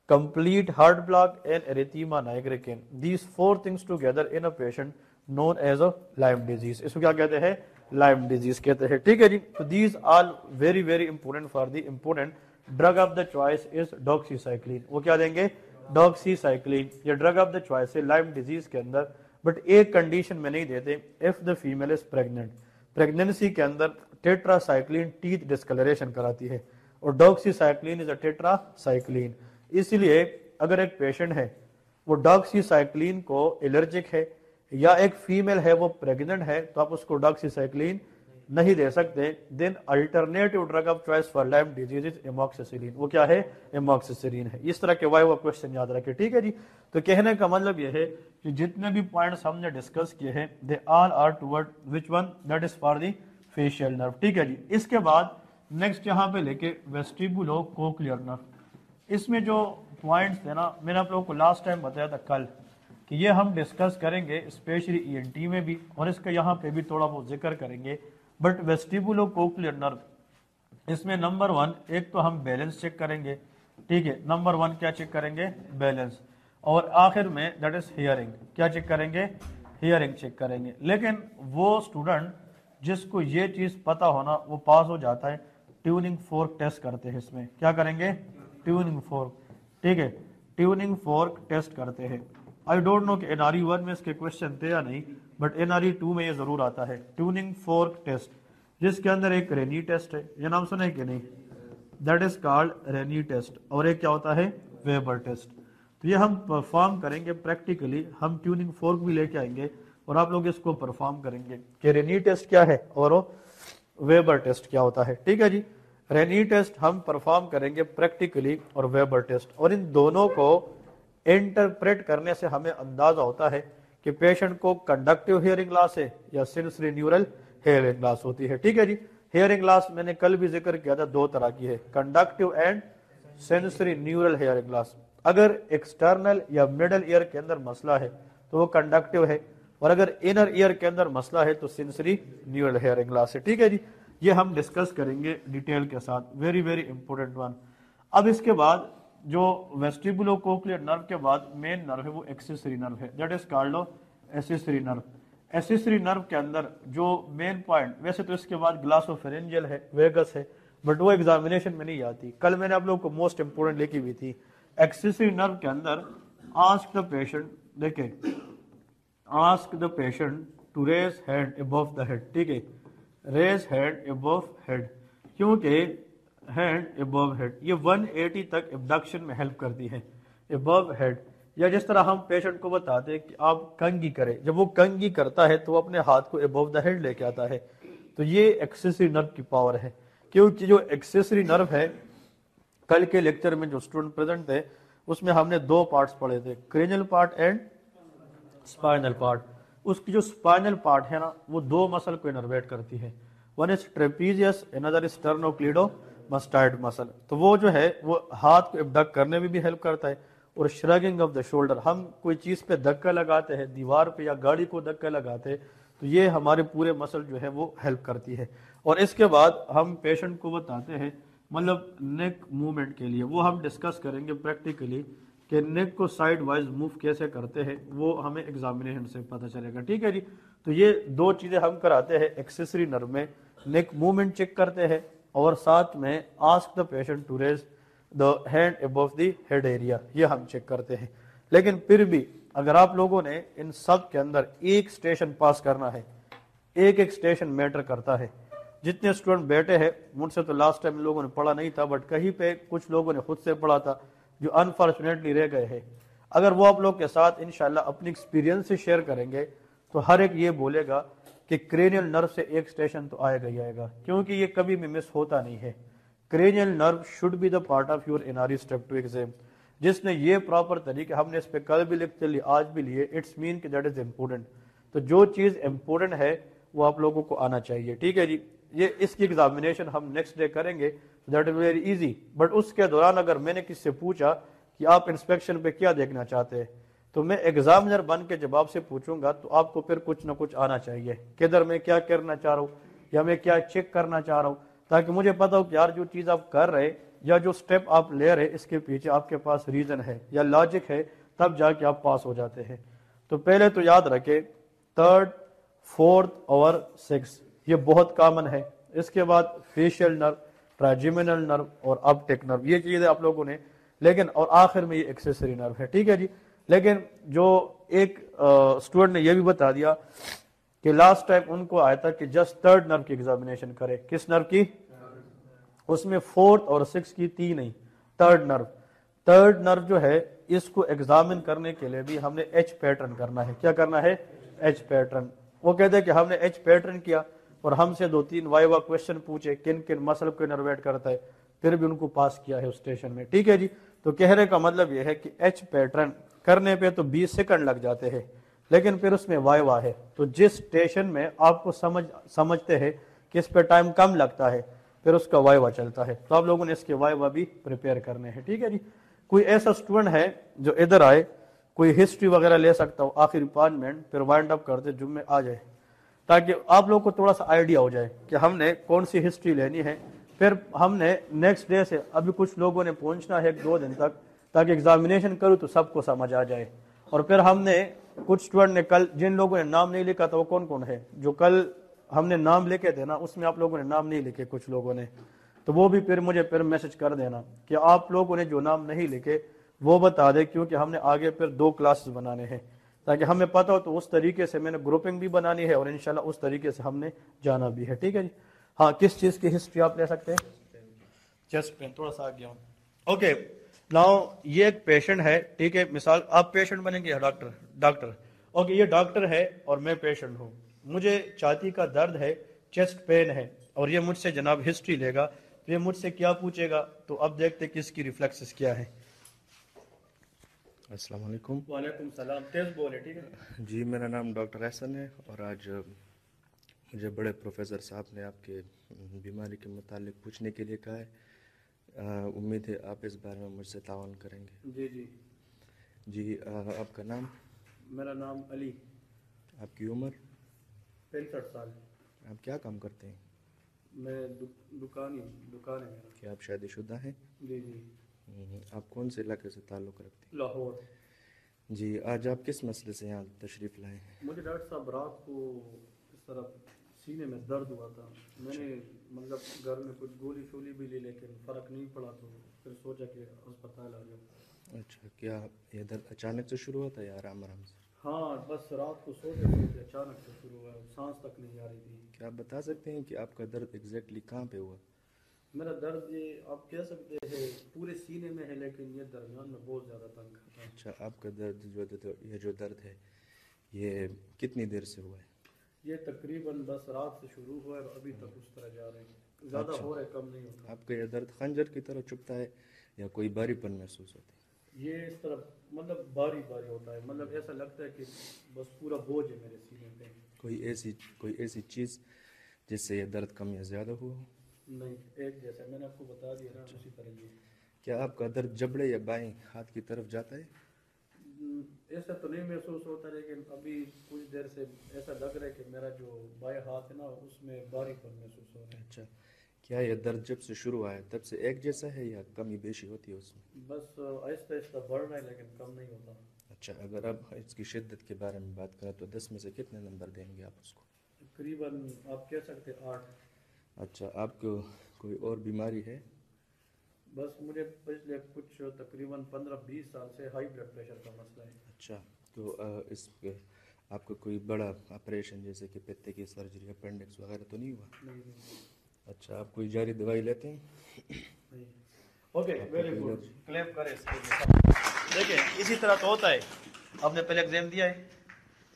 complete heart block and erythema nigricans. These 4 things together in a patient known as a Lyme disease. इसको क्या कहते हैं? Lyme disease कहते हैं, ठीक है जी. तो these all very very important for the important drug of the choice is doxycycline. वो क्या देंगे? डॉक्सीसाइक्लिन. ये ड्रग ऑफ द चॉइस है लाइम डिजीज के अंदर, बट एक कंडीशन में नहीं देते, if the female is pregnant. Pregnancy के अंदर टेट्रासाइक्लिन टीथ डिस्कलरेशन कराती है और डॉक्सीसाइक्लिन इज अ टेट्रासाइक्लिन. इसलिए अगर एक पेशेंट है वो डॉक्सीसाइक्लिन को एलर्जिक है या एक फीमेल है वो प्रेग्नेंट है तो आप उसको डॉक्सीसाइक्लिन नहीं दे सकते. Then alternative drug of choice for Lyme disease is amoxicillin. वो क्या है? एमॉक्सिसिलिन है. इस तरह के वाई वो क्वेश्चन याद रखें, ठीक है जी. तो कहने का मतलब ये है कि जितने भी पॉइंट्स हमने डिस्कस किए हैं they all are toward which one? That is for the facial nerve, ठीक है जी. इसके बाद नेक्स्ट यहाँ पे लेके वेस्टिबुलो कोक्लियर नर्व. इसमें जो पॉइंट्स थे ना, मैंने आप लोगों को लास्ट टाइम बताया था कल कि ये हम डिस्कस करेंगे स्पेशली ईएनटी में भी और इसका यहाँ पे भी थोड़ा बहुत जिक्र करेंगे. बट वेस्टिबुलो कोक्लियर नर्व इसमें नंबर 1 एक तो हम बैलेंस चेक करेंगे, ठीक है. नंबर 1 क्या चेक करेंगे? बैलेंस. और आखिर में दैट इज हियरिंग. क्या चेक करेंगे? हियरिंग चेक करेंगे. लेकिन वो स्टूडेंट जिसको ये चीज पता होना वो पास हो जाता है. ट्यूनिंग फोर्क टेस्ट करते हैं इसमें. क्या करेंगे? ट्यूनिंग फोर्क, ठीक है. ट्यूनिंग फोर्क टेस्ट करते हैं. आई डोंट नो कि एनआरई 1 में इसके क्वेश्चन थे या नहीं, बट एनआरई 2 में ये जरूर आता है. ट्यूनिंग फोर्क टेस्ट जिसके अंदर एक रेनी टेस्ट है, ये नाम सुना है कि नहीं? That is called Rinne test. और एक क्या होता है? Weber test. तो ये हम परफॉर्म करेंगे प्रैक्टिकली. हम ट्यूनिंग फोर्क भी लेके आएंगे और आप लोग इसको परफॉर्म करेंगे कि रेनी टेस्ट क्या है और वेबर टेस्ट क्या होता है, ठीक है जी. रेनी टेस्ट हम परफॉर्म करेंगे प्रैक्टिकली और वेबर टेस्ट, और इन दोनों को इंटरप्रेट करने से हमें अंदाजा होता है कि पेशेंट को कंडक्टिव हियरिंग लॉस है या सेंसरी न्यूरल हियरिंग लॉस होती है, ठीक है जी. हियरिंग लॉस मैंने कल भी जिक्र किया था, 2 तरह की है, conductive and sensory neural hearing loss. अगर एक्सटर्नल या मिडल ईयर के अंदर मसला है तो वो कंडक्टिव है, और अगर इनर ईयर के अंदर मसला है तो सेंसरी न्यूरल हियरिंग लॉस है, ठीक है जी. ये हम डिस्कस करेंगे डिटेल के साथ. Very very important one. अब इसके बाद जो वेस्टिबुलो कोक्लियर नर्व के बाद मेन नर्व है वो एक्सेसरी नर्व है. That is called accessory nerve. Accessory nerve के अंदर जो मेन पॉइंट, वैसे तो इसके बाद ग्लासोफेरेंजियल है, वेगस है, बट वो एग्जामिनेशन में नहीं आती. कल मैंने आप लोगों को मोस्ट इंपोर्टेंट लिखी हुई थी. एक्सेसरी नर्व के अंदर आस्क द पेशेंट, देखे, ask the patient to raise head above the head, ठीक है. रेज हेड अबव हेड, क्योंकि हैंड अबव हेड ये 180 तक एबडक्शन में हेल्प करती है. अबव हेड, या जिस तरह हम पेशेंट को बताते हैं कि आप कंघी करें, जब वो कंघी करता है तो वो अपने हाथ को अबव द हेड लेके आता है. तो ये एक्सेसरी नर्व की पावर है. क्योंकि जो एक्सेसरी नर्व है, कल के लेक्चर में जो स्टूडेंट प्रेजेंट थे उसमें हमने 2 पार्ट्स पढ़े थे, cranial part and spinal part. उसकी जो स्पाइनल पार्ट है ना वो 2 मसल को इनर्वेट करती है. One is trapezius, another is sternocleidomastoid muscle. तो वो जो है वो हाथ को एबडक्ट करने में भी हेल्प करता है. और श्रगिंग ऑफ द शोल्डर, हम कोई चीज पे धक्का लगाते हैं, दीवार पे या गाड़ी को धक्का लगाते हैं, तो ये हमारे पूरे मसल जो है वो हेल्प करती है. और इसके बाद हम पेशेंट को बताते हैं मतलब नेक मूवमेंट के लिए, वो हम डिस्कस करेंगे प्रैक्टिकली कि नेक को साइड वाइज मूव कैसे करते हैं, वो हमें एग्जामिनेशन से पता चलेगा, ठीक है जी. तो ये 2 चीजें हम कराते हैं एक्सेसरी नर्व में. नेक मूवमेंट चेक करते हैं और साथ में ask the patient to raise the hand above the head area, ये हम चेक करते हैं. लेकिन फिर भी अगर आप लोगों ने इन सब के अंदर एक स्टेशन पास करना है, एक स्टेशन मैटर करता है. जितने स्टूडेंट बैठे हैं मुझसे तो लास्ट टाइम लोगों ने पढ़ा नहीं था, बट कहीं पे कुछ लोगों ने खुद से पढ़ा था जो अनफॉर्चुनेटली रह गए हैं. अगर वो आप लोग के साथ इंशाल्लाह अपनी एक्सपीरियंस से शेयर करेंगे तो हर एक ये बोलेगा कि क्रेनियल नर्व से एक स्टेशन तो आएगा ही आएगा, क्योंकि ये कभी भी मिस होता नहीं है. Cranial nerve should be the part of your NRE step 2 exam. जिसने ये प्रॉपर तरीके, हमने इस पे कल भी लिखते लिए, आज भी लिए, इट्स मीन कि दैट इज इम्पोर्टेंट. तो जो चीज इम्पोर्टेंट है वो आप लोगों को आना चाहिए, ठीक है जी. ये इसकी एग्जामिनेशन हम नेक्स्ट डे करेंगे, that is very easy. But उसके दौरान अगर मैंने किससे पूछा कि आप इंस्पेक्शन पे क्या देखना चाहते हैं, तो मैं एग्जामिनर बन के जवाब से पूछूंगा तो आपको फिर कुछ ना कुछ आना चाहिए, किधर मैं क्या करना चाह रहा हूँ या मैं क्या चेक करना चाह रहा हूँ, ताकि मुझे पता हो कि यार जो चीज आप कर रहे या जो स्टेप आप ले रहे इसके पीछे आपके पास रीजन है या लॉजिक है, तब जाके आप पास हो जाते हैं. तो पहले तो याद रखें 3rd, 4th اور 6th، یہ بہت کامن ہے. اس کے بعد فیشیل نرو، ٹراجیمینل نرو اور اپٹک نرو، یہ چیزیں آپ لوگوں نے، لیکن اور آخر میں یہ ایکسیسری نرو ہے. ٹھیک ہے جی. لیکن جو ایک اسٹوڈنٹ نے یہ بھی بتا دیا کہ لاسٹ ٹائم ان کو آیا تھا کہ جسٹ 3rd نرو کی ایگزامینیشن کرے. کس نرو کی؟ اس میں 4th اور 6th کی تھی نہیں، 3rd نرو. 3rd نرو جو ہے اس کو ایگزامن کرنے کے لیے بھی ہم نے ایچ پیٹرن کرنا ہے. کیا کرنا ہے؟ H pattern. وہ کہتے ہیں کہ ہم نے ایچ پیٹرن کیا اور ہم سے 2-3 وائیوا کوشچن پوچھے کن کن مسل کو انرویٹ کرتا ہے، پھر بھی ان کو پاس کیا ہے اس اسٹیشن میں. ٹھیک ہے جی. تو کہنے کا مطلب یہ ہے کہ ایچ پیٹرن کرنے پہ تو 20 سیکنڈ لگ جاتے ہیں، لیکن پھر اس میں وائیوا ہے. تو جس اسٹیشن میں آپ کو سمجھتے ہیں کہ اس پہ ٹائم کم لگتا ہے، پھر اس کا وائیوا چلتا ہے. تو آپ لوگوں نے اس کے وائیوا بھی پریپیئر کرنے ہیں. ٹھیک ہے جی. کوئی ایسا اسٹوڈنٹ ہے جو ادھر آئے، کوئی ہسٹری وغیرہ لے سکتا ہو آخری 5 منٹ، پھر وائنڈ اپ کرتے جمعے آ جائے، تاکہ آپ لوگوں کو تھوڑا سا آئیڈیا ہو جائے کہ ہم نے کون سی ہسٹری لینی ہے. پھر ہم نے نیکسٹ ڈے سے، ابھی کچھ لوگوں نے پہنچنا ہے 1-2 دن تک، تاکہ ایگزامینیشن کروں تو سب کو سمجھ آ جائے. اور پھر ہم نے کچھ اسٹوڈنٹ نے کل جن لوگوں نے نام نہیں لکھا تھا، وہ کون کون ہے جو کل ہم نے نام لکھے تھے نا، اس میں آپ لوگوں نے نام نہیں لکھے کچھ لوگوں نے، تو وہ بھی پھر مجھے پھر میسج کر دینا کہ آپ لوگوں نے جو نام نہیں لکھے وہ بتا دے، کیونکہ ہم نے آگے پھر 2 کلاسز بنانے ہیں تاکہ ہمیں پتہ ہو. تو اس طریقے سے میں نے گروپنگ بھی بنانی ہے اور انشاءاللہ اس طریقے سے ہم نے جانا بھی ہے. ٹھیک ہے جی. ہاں، کس چیز کی ہسٹری آپ لے سکتے ہیں؟ Chest pain. تھوڑا سا آگے ہوں. اوکے. ناؤ یہ ایک پیشنٹ ہے. ٹھیک ہے. مثال آپ پیشنٹ بنیں گے یا ڈاکٹر؟ اوکے. یہ ڈاکٹر ہے اور میں پیشنٹ ہوں. مجھے چھاتی کا درد ہے، چیسٹ پین ہے، اور یہ مجھ سے جناب ہسٹری لے گا. تو یہ مجھ سے کیا پوچھے گا؟ تو اب دیکھتے کس کی ریفلیکسز کیا ہے. السلام علیکم. وعلیکم السلام. تیز بولے. ٹھیک ہے جی، میرا نام ڈاکٹر احسن ہے، اور آج مجھے بڑے پروفیسر صاحب نے آپ کے بیماری کے متعلق پوچھنے کے لیے کہا ہے. امید ہے آپ اس بارے میں مجھ سے تعاون کریں گے. جی جی. جی، آپ کا نام؟ میرا نام علی. آپ کی عمر؟ 65 سال. آپ کیا کام کرتے ہیں؟ میں دکان ہے میرا. کیا آپ شادی شدہ ہیں؟ جی جی. آپ کون سے علاقے سے تعلق رکھتے ہیں؟ لاہور. جی، آج آپ کس مسئلے سے یہاں تشریف لائے ہیں؟ مجھے ڈاکٹر صاحب رات کو اس طرح سینے میں درد ہوا تھا. میں نے مطلب گھر میں کچھ گولی شولی بھی لی، لیکن فرق نہیں پڑا، تو پھر سوچا کہ اسپتال آ جاؤ. اچھا، کیا یہ درد اچانک سے شروع ہوتا ہے یا آرام سے؟ ہاں، بس رات کو سوتے اچانک سے شروع ہوا، سانس تک نہیں آ رہی تھی. کیا آپ بتا سکتے ہیں کہ آپ کا درد ایگزیکٹلی کہاں پہ ہوا؟ میرا درد یہ آپ کہہ سکتے ہیں پورے سینے میں ہے، لیکن یہ درمیان میں بہت زیادہ تنگ کرتا ہے. اچھا، آپ کا درد جو درد ہے یہ کتنی دیر سے ہوا ہے؟ یہ تقریباً بس رات سے شروع ہوا ہے اور ابھی تک اس طرح جا رہے ہیں. زیادہ ہو رہا ہے، کم نہیں ہوتا. آپ کا یہ درد خنجر کی طرح چبھتا ہے یا کوئی باری پن محسوس ہوتا ہے؟ یہ اس طرح مطلب باری ہوتا ہے، مطلب ایسا لگتا ہے کہ بس پورا بوجھ ہے میرے سینے پہ. کوئی ایسی چیز جس سے یہ درد کم یا زیادہ ہوا ہو؟ نہیں، ایک جیسا میں نے آپ کو بتا دیا نا، اسی طرح یہ. کیا آپ کا درد جبڑے یا بائیں ہاتھ کی طرف جاتا ہے؟ ایسا تو نہیں محسوس ہوتا، لیکن ابھی کچھ دیر سے ایسا لگ رہا ہے کہ میرا جو بائیں ہاتھ ہے نا، اس میں باری پن محسوس ہو رہا ہے. اچھا، کیا یہ درد جب سے شروع ہوا ہے تب سے ایک جیسا ہے یا کمی بیشی ہوتی ہے اس میں؟ بس آہستہ آہستہ بڑھ رہا ہے، لیکن کم نہیں ہوتا. اچھا، اگر آپ اس کی شدت کے بارے میں بات کریں تو 10 میں سے کتنے نمبر دیں گے آپ اس کو؟ تقریباً آپ کہہ سکتے 8. اچھا، آپ کو کوئی اور بیماری ہے؟ بس مجھے پچھلے کچھ تقریباً 15-20 سال سے ہائی بلڈ پریشر کا مسئلہ ہے. اچھا، تو آپ کو کوئی بڑا آپریشن جیسے کہ پتے کی سرجری، اپینڈکس وغیرہ تو نہیں ہوا؟ نہیں. اچھا، آپ کوئی جاری دوائی لیتے ہیں؟ نہیں. Okay, very good. کلیپ کریں اس کے. دیکھیں اسی طرح تو ہوتا ہے. آپ نے پہلے ایگزام دیا ہے،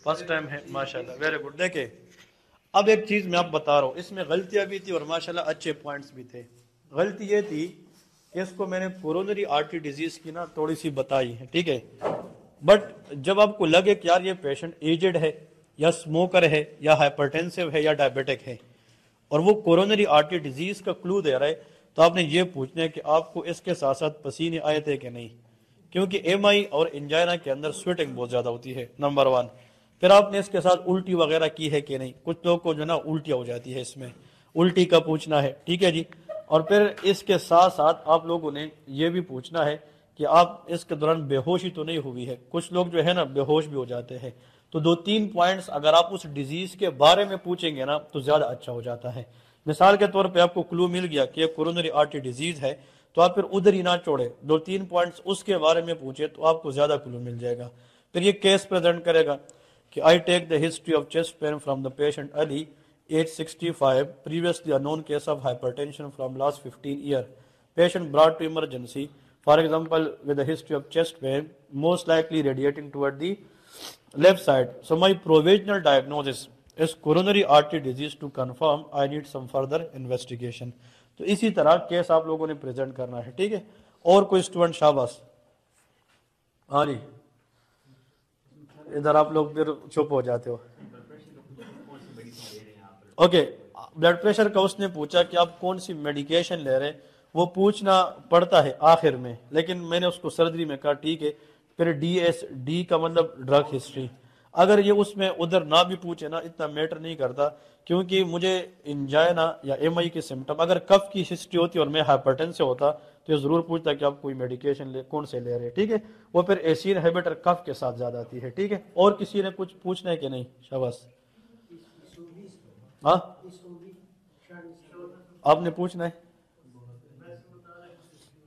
فرسٹ ٹائم ہے، ماشاءاللہ، ویری گڈ. دیکھیں اب ایک چیز میں آپ بتا رہا ہوں، اس میں غلطیاں بھی تھی اور ماشاءاللہ اچھے پوائنٹس بھی تھے. غلطی یہ تھی کہ اس کو میں نے کورونری آرٹری ڈیزیز کی نا تھوڑی سی بتائی ہے. ٹھیک ہے، بٹ جب آپ کو لگے کہ یار یہ پیشنٹ ایجڈ ہے یا اسموکر ہے یا ہائپرٹینسو ہے یا ڈائبیٹک ہے اور وہ کورونری آرٹری ڈیزیز کا کلو دے رہا ہے، تو آپ نے یہ پوچھنا ہے کہ آپ کو اس کے ساتھ ساتھ پسینے آئے تھے کہ نہیں، کیونکہ ایم آئی اور انجائنا کے اندر سویٹنگ بہت زیادہ ہوتی ہے، نمبر 1. پھر آپ نے اس کے ساتھ الٹی وغیرہ کی ہے کہ نہیں. کچھ لوگ کو جو نا الٹیاں ہو جاتی ہے، اس میں الٹی کا پوچھنا ہے. ٹھیک ہے جی. اور پھر اس کے ساتھ ساتھ آپ لوگوں نے یہ بھی پوچھنا ہے کہ آپ اس کے دوران بے ہوشی تو نہیں ہوئی ہے. کچھ لوگ جو ہے نا بے ہوش بھی ہو جاتے ہیں. تو 2-3 پوائنٹس اگر آپ اس ڈیزیز کے بارے میں پوچھیں گے نا تو زیادہ اچھا ہو جاتا ہے. مثال کے طور پہ آپ کو کلو مل گیا کہ یہ کورونری آرٹری ڈیزیز ہے تو آپ پھر ادھر ہی نہ چھوڑے, 2-3 پوائنٹس اس کے بارے میں پوچھے تو آپ کو زیادہ کلو مل جائے گا. پھر یہ کیس پریزنٹ کرے گا کہ I take the history of chest pain from the patient Ali age 65 previously a known case of hypertension from last 15 year. Patient brought to emergency, for example with a history of chest pain, most likely radiating toward the left side. So my provisional diagnosis is coronary artery disease. To confirm I need some further investigation. تو اسی طرح case آپ لوگوں نے present کرنا ہے. ٹھیک ہے, اور کوئی اسٹوڈنٹ شاباش. ہاں جی, ادھر آپ لوگ پھر چپ ہو جاتے ہو. اوکے, بلڈ پریشر کا اس نے پوچھا کہ آپ کون سی میڈیکیشن لے رہے ہیں, وہ پوچھنا پڑتا ہے آخر میں, لیکن میں نے اس کو سرجری میں کہا ٹھیک ہے. پھر ڈی کا مطلب ڈرگ ہسٹری. اگر یہ اس میں ادھر نہ بھی پوچھے نا اتنا میٹر نہیں کرتا, کیونکہ مجھے انجائنا یا ایم آئی کے سمٹم اگر کف کی ہسٹری ہوتی اور میں ہائپرٹن سے ہوتا تو یہ ضرور پوچھتا کہ آپ کوئی میڈیکیشن کون سے لے رہے. ٹھیک ہے, وہ پھر ایسین ہیبٹ اور کف کے ساتھ زیادہ آتی ہے. ٹھیک ہے, اور کسی نے کچھ پوچھنا ہے کہ نہیں؟ شاباش. ہاں آپ نے پوچھنا ہے,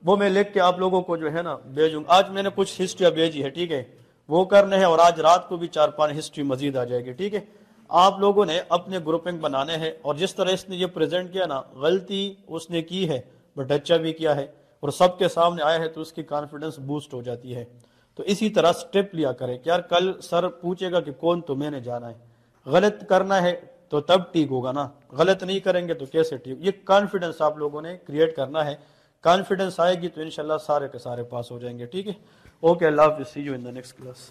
وہ میں لکھ کے آپ لوگوں کو جو ہے نا بھیجوں. آج میں نے کچھ ہسٹری بھیجی ہے, ٹھیک ہے, وہ کرنے ہیں, اور آج رات کو بھی 4-5 ہسٹری مزید آ جائے گی. ٹھیک ہے, آپ لوگوں نے اپنے گروپنگ بنانے ہیں, اور جس طرح اس نے یہ پریزنٹ کیا نا, غلطی اس نے کی ہے بٹ اچھا بھی کیا ہے, اور سب کے سامنے آیا ہے تو اس کی کانفیڈنس بوسٹ ہو جاتی ہے. تو اسی طرح سٹیپ لیا کرے کہ یار کل سر پوچھے گا کہ کون, تو میں نے جانا ہے. غلط کرنا ہے تو تب ٹھیک ہوگا نا, غلط نہیں کریں گے تو کیسے ٹھیک. یہ کانفیڈنس آپ لوگوں نے کریٹ کرنا ہے. کانفیڈنس آئے گی تو انشاءاللہ سارے کے سارے پاس ہو جائیں گے. ٹھیک ہے, اوکے, اللہ حافظ, see you in the next class.